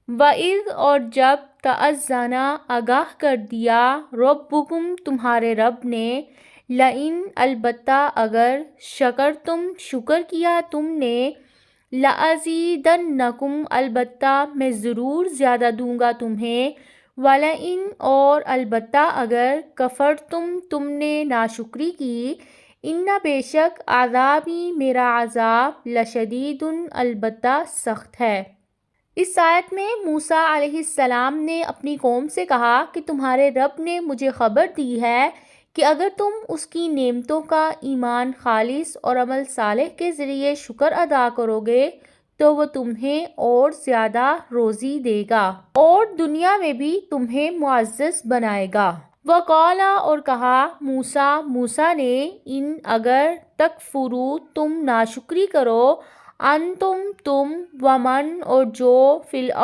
وَإِذْ اور جب تَأَذَّنَ آگاہ کر دیا ربکم تمہارے رب نے لئن البتہ اگر شکرتم شکر کیا تم نے لَأَزِیدَنَّکم البتہ میں ضرور زیادہ دوں گا تمہیں وَلَئِن اور البتہ اگر کفرتم تم نے ناشکری کی ان بے شک عذابی میرا عذاب لشدید البتہ سخت ہے۔ اس آیت میں موسیٰ علیہ السلام نے اپنی قوم سے کہا کہ تمہارے رب نے مجھے خبر دی ہے کہ اگر تم اس کی نعمتوں کا ایمان خالص اور عمل صالح کے ذریعے شکر ادا کرو گے تو وہ تمہیں اور زیادہ روزی دے گا اور دنیا میں بھی تمہیں معزز بنائے گا۔ وقال اور کہا موسیٰ نے ان اگر تکفروا تم ناشکری کرو انتم تم ومن اور جو فی الارض